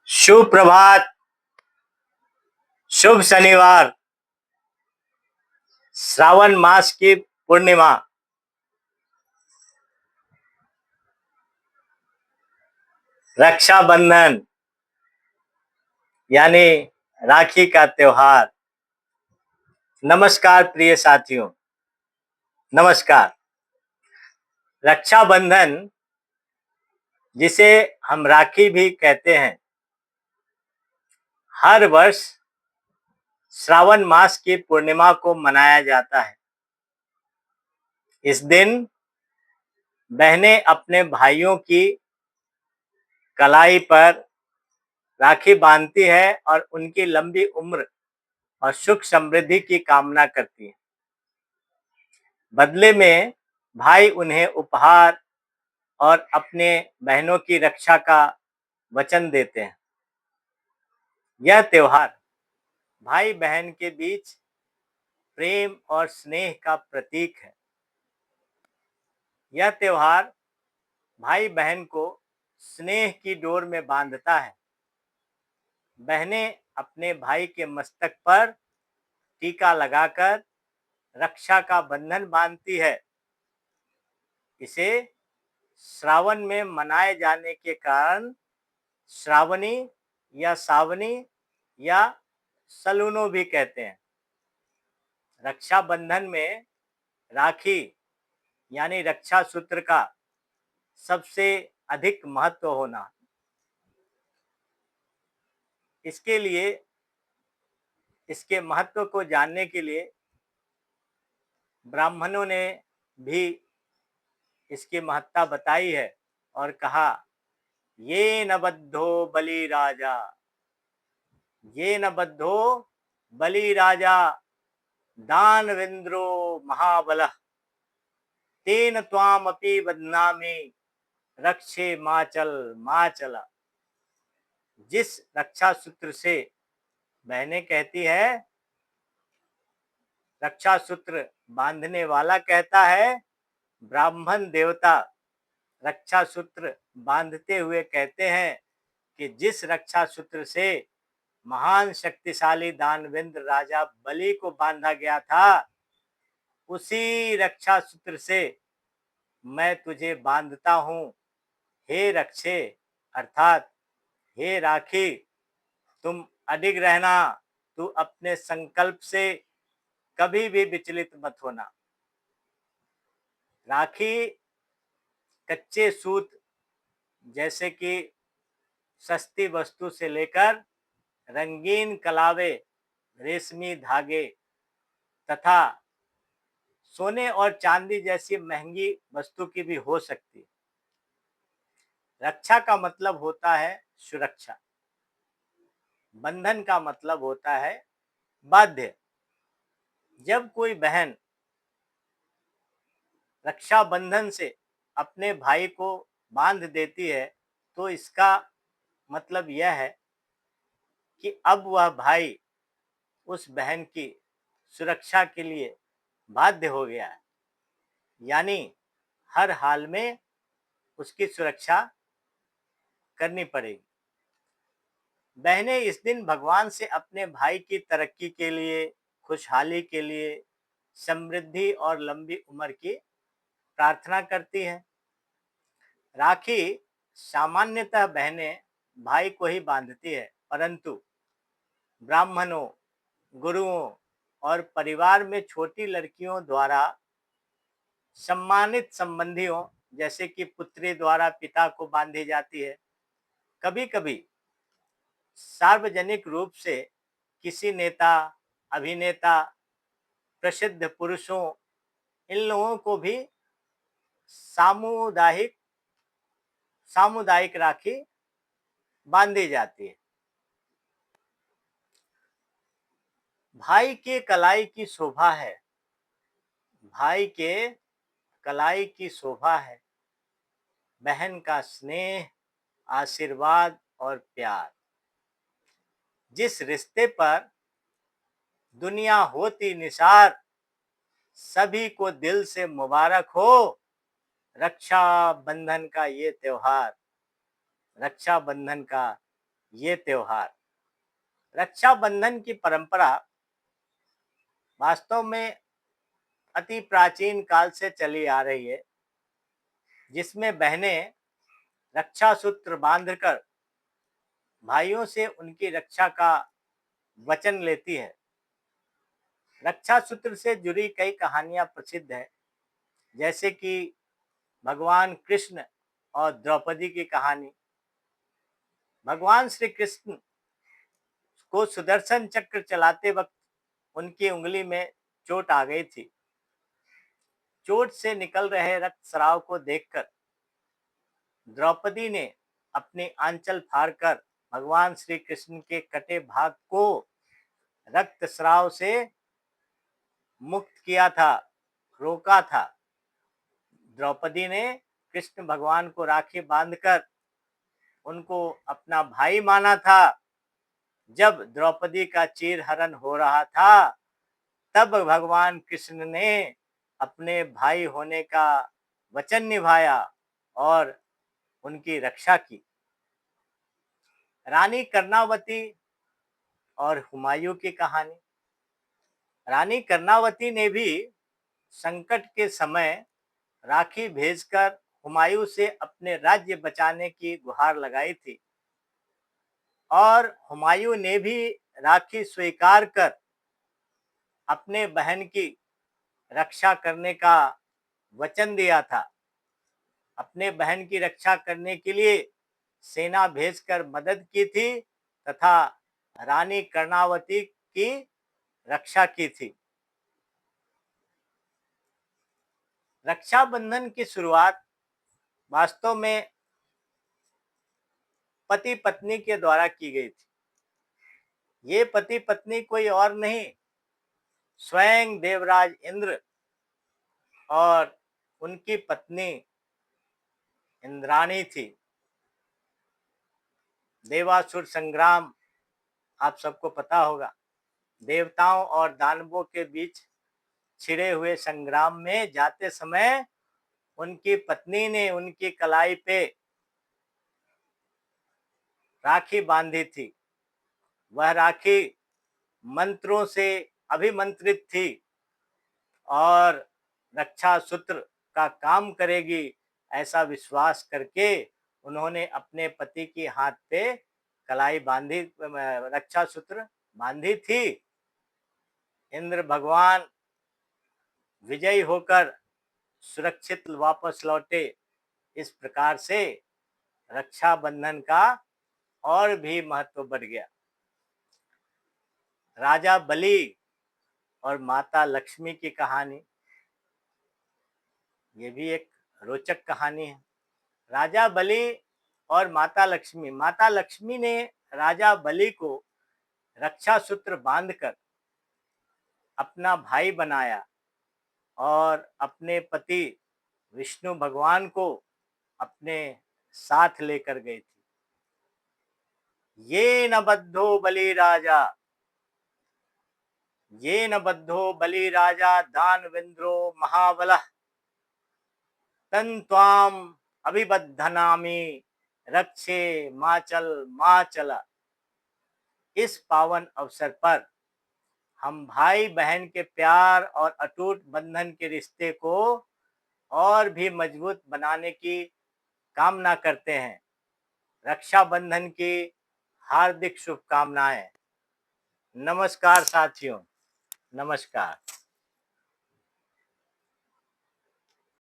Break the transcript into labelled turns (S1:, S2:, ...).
S1: शुभ प्रभात। शुभ शनिवार। श्रावण मास की पूर्णिमा। रक्षाबंधन यानी राखी का त्योहार। नमस्कार प्रिय साथियों, नमस्कार। रक्षाबंधन, जिसे हम राखी भी कहते हैं, हर वर्ष श्रावण मास की पूर्णिमा को मनाया जाता है। इस दिन बहनें अपने भाइयों की कलाई पर राखी बांधती है और उनकी लंबी उम्र और सुख समृद्धि की कामना करती है। बदले में भाई उन्हें उपहार और अपने बहनों की रक्षा का वचन देते हैं। यह त्योहार भाई बहन के बीच प्रेम और स्नेह का प्रतीक है। यह त्योहार भाई बहन को स्नेह की डोर में बांधता है। बहनें अपने भाई के मस्तक पर टीका लगाकर रक्षा का बंधन बांधती है। इसे श्रावण में मनाए जाने के कारण श्रावणी या सावनी या सलूनो भी कहते हैं। रक्षाबंधन में राखी यानी रक्षा सूत्र का सबसे अधिक महत्व होना, इसके लिए इसके महत्व को जानने के लिए ब्राह्मणों ने भी इसकी महत्ता बताई है और कहा, ये न बद्धो बलि राजा, ये न बद्धो बलि राजा दानवेंद्रो महाबलः तेन त्वामपि बध्नामि रक्षे माचल माचल। जिस रक्षा सूत्र से बहनें कहती है, रक्षा सूत्र बांधने वाला कहता है, ब्राह्मण देवता रक्षा सूत्र बांधते हुए कहते हैं कि जिस रक्षा सूत्र से महान शक्तिशाली दानवेंद्र राजा बलि को बांधा गया था, उसी रक्षा सूत्र से मैं तुझे बांधता हूँ। हे रक्षे अर्थात हे राखी, तुम अडिग रहना, तू अपने संकल्प से कभी भी विचलित मत होना। राखी कच्चे सूत जैसे कि सस्ती वस्तु से लेकर रंगीन कलावे, रेशमी धागे तथा सोने और चांदी जैसी महंगी वस्तु की भी हो सकती है। रक्षा का मतलब होता है सुरक्षा, बंधन का मतलब होता है बाध्य। जब कोई बहन रक्षा बंधन से अपने भाई को बांध देती है, तो इसका मतलब यह है कि अब वह भाई उस बहन की सुरक्षा के लिए बाध्य हो गया है, यानी हर हाल में उसकी सुरक्षा करनी पड़ेगी। बहनें इस दिन भगवान से अपने भाई की तरक्की के लिए, खुशहाली के लिए, समृद्धि और लंबी उम्र की प्रार्थना करती हैं। राखी सामान्यतः बहनें भाई को ही बांधती है, परंतु ब्राह्मणों, गुरुओं और परिवार में छोटी लड़कियों द्वारा सम्मानित संबंधियों जैसे कि पुत्री द्वारा पिता को बांधी जाती है। कभी कभी सार्वजनिक रूप से किसी नेता, अभिनेता, प्रसिद्ध पुरुषों, इन लोगों को भी सामुदायिक सामुदायिक राखी बांधी जाती है। भाई के कलाई की शोभा है, भाई के कलाई की शोभा है बहन का स्नेह, आशीर्वाद और प्यार। जिस रिश्ते पर दुनिया होती निसार, सभी को दिल से मुबारक हो रक्षा बंधन का ये त्योहार, रक्षा बंधन का ये त्योहार। रक्षाबंधन की परंपरा वास्तव में अति प्राचीन काल से चली आ रही है, जिसमें बहनें रक्षा सूत्र बांधकर भाइयों से उनकी रक्षा का वचन लेती है। रक्षा सूत्र से जुड़ी कई कहानियां प्रसिद्ध है, जैसे कि भगवान कृष्ण और द्रौपदी की कहानी। भगवान श्री कृष्ण को सुदर्शन चक्र चलाते वक्त उनकी उंगली में चोट आ गई थी। चोट से निकल रहे रक्त स्राव को देखकर द्रौपदी ने अपनी आंचल फाड़कर भगवान श्री कृष्ण के कटे भाग को रक्त स्राव से मुक्त किया था, रोका था। द्रौपदी ने कृष्ण भगवान को राखी बांधकर उनको अपना भाई माना था। जब द्रौपदी का चीरहरण हो रहा था, तब भगवान कृष्ण ने अपने भाई होने का वचन निभाया और उनकी रक्षा की। रानी कर्णावती और हुमायूं की कहानी। रानी कर्णावती ने भी संकट के समय राखी भेजकर हुमायूं से अपने राज्य बचाने की गुहार लगाई थी, और हुमायूं ने भी राखी स्वीकार कर अपने बहन की रक्षा करने का वचन दिया था। अपने बहन की रक्षा करने के लिए सेना भेजकर मदद की थी तथा रानी कर्णावती की रक्षा की थी। रक्षाबंधन की शुरुआत वास्तव में पति पत्नी के द्वारा की गई थी। ये पति पत्नी कोई और नहीं, स्वयं देवराज इंद्र और उनकी पत्नी इंद्राणी थी। देवासुर संग्राम आप सबको पता होगा। देवताओं और दानवों के बीच छिड़े हुए संग्राम में जाते समय उनकी पत्नी ने उनकी कलाई पे राखी बांधी थी। वह राखी मंत्रों से अभिमंत्रित थी और रक्षा सूत्र का काम करेगी, ऐसा विश्वास करके उन्होंने अपने पति के हाथ पे कलाई बांधी, रक्षा सूत्र बांधी थी। इंद्र भगवान विजयी होकर सुरक्षित वापस लौटे। इस प्रकार से रक्षाबंधन का और भी महत्व बढ़ गया। राजा बलि और माता लक्ष्मी की कहानी, ये भी एक रोचक कहानी है। राजा बलि और माता लक्ष्मी ने राजा बलि को रक्षा सूत्र बांधकर अपना भाई बनाया और अपने पति विष्णु भगवान को अपने साथ लेकर गई थी। ये न बली राजा दानवेंद्रो महाबलः तन्त्वाम अभिबद्धनामि रक्षे माचल। इस पावन अवसर पर हम भाई बहन के प्यार और अटूट बंधन के रिश्ते को और भी मजबूत बनाने की कामना करते हैं। रक्षाबंधन की हार्दिक शुभकामनाएं। नमस्कार साथियों, नमस्कार।